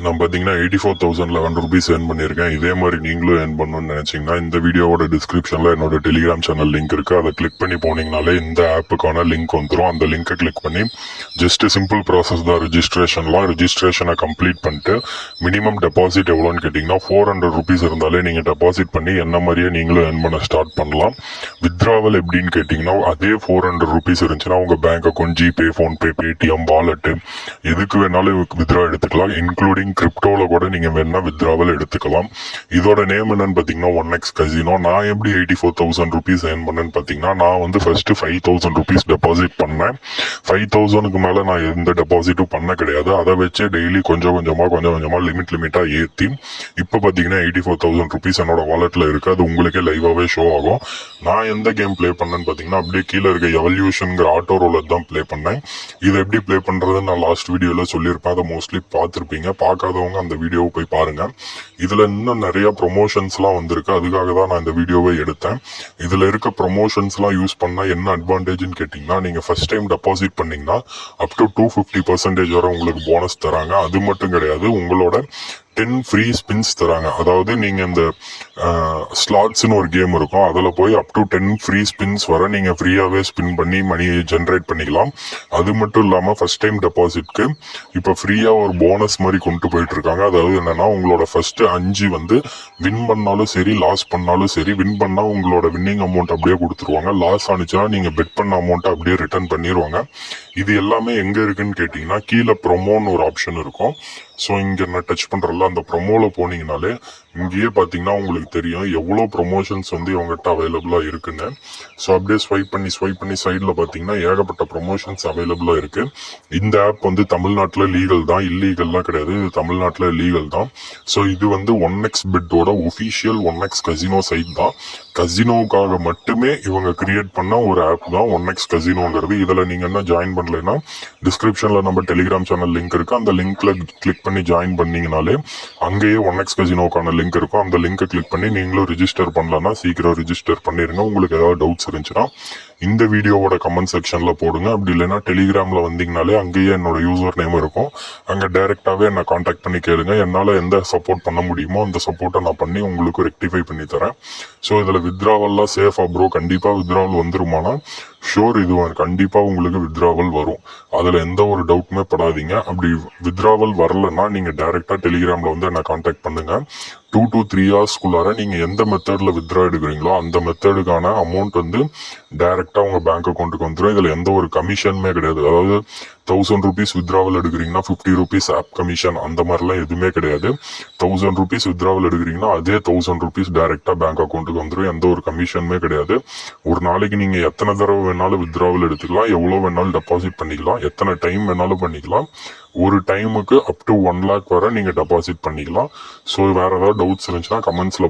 நான் பார்த்தீங்கன்னா 84,011 rupees earn பண்ணியிருக்கேன். இதே மாதிரி நீங்களும் ஏர்ன் பண்ணணும்னு நினைச்சீங்கன்னா இந்த வீடியோவோட டிஸ்கிரிப்ஷனில் என்னோட டெலிகிராம் சேனல் லிங்க் இருக்கு. அதை கிளிக் பண்ணி போனீங்கனாலே இந்த ஆப்புக்கான லிங்க் வந்துடும். அந்த லிங்கை கிளிக் பண்ணி ஜஸ்ட் சிம்பிள் ப்ராசஸ் தான் ரிஜிஸ்ட்ரேஷனை கம்ப்ளீட் பண்ணிட்டு மினிமம் டெபாசிட் எவ்வளோன்னு கேட்டிங்கன்னா 400 ருபீஸ் இருந்தாலே நீங்கள் டெபாசிட் பண்ணி என்ன மாதிரியே நீங்களும் ஏர்ன் பண்ண ஸ்டார்ட் பண்ணலாம். வித்ராவல் எப்படின்னு கேட்டிங்கன்னா அதே 400 ருபீஸ் இருந்துச்சுன்னா உங்கள் bank account, GPay, PhonePe, Paytm, wallet எதுக்கு வேணாலும் வித்ரா எடுத்துக்கலாம். இன்க்ளூடிங் கிரிப்டோவில் கூட நீங்கள் வேணா வித்ராவல் எடுத்துக்கலாம். இதோட நேம் என்னன்னு பார்த்தீங்கன்னா 1x கசினோ. நான் எப்படி 84,000 ருபீஸ் ஏர்ன் பண்ணேன்னு பார்த்தீங்கன்னா நான் வந்து ஃபர்ஸ்ட் 5,000 ருபீஸ் டெபாசிட் பண்ணேன். 5,000க்கு மேலே நான் எந்த டெபாசிட்டும் பண்ண கிடையாது. அதை வச்சு டெய்லி கொஞ்சம் கொஞ்சமாக லிமிட்டாக ஏற்றி இப்போ பார்த்தீங்கன்னா 84,000 ருபீஸ் என்னோட வாலெட்டில் இருக்குது. அது உங்களுக்கே லைவாகவே ஷோ ஆகும். நான் எந்த கேம் ப்ளே பண்ணேன்னு பார்த்தீங்கன்னா அப்படியே கீழே இருக்க எவல்யூஷன்ங்கிற ஆட்டோ ரோலர் தான் ப்ளே பண்ணேன். இதை எப்படி ப்ளே பண்ணுறதுன்னு நான் லாஸ்ட் வீடியோவில் சொல்லியிருப்பேன். அதை மோஸ்ட்லி பார்த்துருப்பீங்க. பார்க்காதவங்க அந்த வீடியோவை போய் பாருங்க. இதுல இன்னும் நிறைய ப்ரொமோஷன்ஸ்லாம் வந்திருக்கு. அதுக்காக தான் நான் இந்த வீடியோவை எடுத்தேன். இதுல இருக்க ப்ரொமோஷன்ஸ்லாம் யூஸ் பண்ணா என்ன அட்வான்டேஜ்னு கேட்டிங்கன்னா நீங்க ஃபர்ஸ்ட் டைம் டெபாசிட் பண்ணீங்கன்னா அப் டு 250% வரை உங்களுக்கு போனஸ் தராங்க. அது மட்டும் கிடையாது, உங்களோட 10 ஃப்ரீ ஸ்பின்ஸ் தராங்க. அதாவது நீங்க இந்த ஸ்லாட்ஸ்னு ஒரு கேம் இருக்கும், அதில் போய் அப் டு 10 ஃப்ரீ ஸ்பின்ஸ் வர நீங்க ஃப்ரீயாவே ஸ்பின் பண்ணி மணி ஜென்ரேட் பண்ணிக்கலாம். அது மட்டும் இல்லாம ஃபர்ஸ்ட் டைம் டெபாசிட்க்கு இப்போ ஃப்ரீயா ஒரு போனஸ் மாதிரி கொண்டு போயிட்டு இருக்காங்க. அதாவது என்னன்னா உங்களோட ஃபர்ஸ்ட் 5 வந்து வின் பண்ணாலும் சரி, லாஸ் பண்ணாலும் சரி, வின் பண்ணா உங்களோட வின்னிங் அமௌண்ட் அப்படியே கொடுத்துருவாங்க. லாஸ் ஆனிச்சுன்னா நீங்க பெட் பண்ண அமௌண்ட் அப்படியே ரிட்டர்ன் பண்ணிடுவாங்க. இது எல்லாமே எங்க இருக்குன்னு கேட்டீங்கன்னா கீழே ப்ரொமோன்னு ஒரு ஆப்ஷன் இருக்கும். ஸோ இங்கே நான் டச் பண்ணுறல அந்த ப்ரொமோவில் போனீங்கனாலே இங்கேயே பார்த்தீங்கன்னா உங்களுக்கு தெரியும் எவ்வளோ ப்ரொமோஷன்ஸ் வந்து இவங்ககிட்ட அவைலபிளாக இருக்குன்னு. ஸோ அப்படியே ஸ்வைப் பண்ணி சைடில் பார்த்தீங்கன்னா ஏகப்பட்ட ப்ரொமோஷன்ஸ் அவைலபிளாக இருக்குது. இந்த ஆப் வந்து தமிழ்நாட்டில் லீகல் தான், இல்லீகல்லாம் கிடையாது. இது தமிழ்நாட்டில் லீகல் தான். ஸோ இது வந்து 1x பெட்டோட official 1x casino side தான். கசினோவுக்காக மட்டுமே இவங்க கிரியேட் பண்ண ஒரு ஆப் தான் 1x கசினோங்கிறது. இதில் நீங்கள் என்ன ஜாயின் பண்ணலைன்னா டிஸ்கிரிப்ஷனில் நம்ம டெலிகிராம் சேனல் லிங்க் இருக்குது. அந்த லிங்க்ல கிளிக் பண்ணி ஜாயின் பண்ணீங்கனாலே அங்கேயே 1x கசினோக்கான லிங்க் இருக்கும். அந்த லிங்கை கிளிக் பண்ணி நீங்களும் ரிஜிஸ்டர் பண்ணலன்னா சீக்கிரம் ரிஜிஸ்டர் பண்ணிருங்க. உங்களுக்கு ஏதாவது டவுட்ஸ் இருந்துச்சுன்னா இந்த வீடியோவோட கமெண்ட் செக்ஷன்ல போடுங்க. அப்படி இல்லைன்னா டெலிகிராம்ல வந்தீங்கனாலே அங்கேயே என்னோட யூசர் நேம் இருக்கும். அங்கே டைரக்டாவே என்ன கான்டாக்ட் பண்ணி கேளுங்க. என்னால் எந்த சப்போர்ட் பண்ண முடியுமோ அந்த சப்போர்ட்டை நான் பண்ணி உங்களுக்கு ரெக்டிஃபை பண்ணி தரேன். ஸோ இதில் வித்ராவல்லாம் சேஃபா ப்ரோ? கண்டிப்பாக வித்ராவல் வந்துருமானா ஷோர், இது கண்டிப்பாக உங்களுக்கு வித்ராவல் வரும். அதில் எந்த ஒரு டவுட்டுமே படாதீங்க. அப்படி வித்ராவல் வரலன்னா நீங்கள் டைரெக்டாக டெலிகிராமில் வந்து என்னை கான்டாக்ட் பண்ணுங்க. 2 to 3 ஹவர்ஸ்க்குள்ளார நீங்கள் எந்த மெத்தடில் வித்ரா எடுக்கிறீங்களோ அந்த மெத்தடுக்கான அமௌண்ட் வந்து டைரெக்டாக உங்கள் பேங்க் அக்கௌண்ட்டுக்கு வந்துடும். இதில் எந்த ஒரு கமிஷனுமே கிடையாது. அதாவது 1000 ருபீஸ் வித்ராவல் எடுக்கிறீங்கன்னா 50 ருபீஸ் ஆப் கமிஷன் அந்த மாதிரிலாம் எதுவுமே கிடையாது. 1000 ருபீஸ் வித்ராவல் எடுக்கிறீங்கன்னா அதே 1000 ருபீஸ் டைரெக்டாக பேங்க் அக்கௌண்ட்டுக்கு வந்துடும். எந்த ஒரு கமிஷனுமே கிடையாது. ஒரு நாளைக்கு நீங்கள் எத்தனை தடவை வேணாலும் வித்ராவல் எடுத்துக்கலாம், எவ்வளோ வேணாலும் டெபாசிட் பண்ணிக்கலாம், எத்தனை டைம் வேணாலும் பண்ணிக்கலாம். ஒரு டைமுக்கு அப் டு 1 lakh வரை நீங்கள் டெபாசிட் பண்ணிக்கலாம். ஸோ வேற ஏதாவது டவுட்ஸ் இருந்துச்சுன்னா கமெண்ட்ஸில்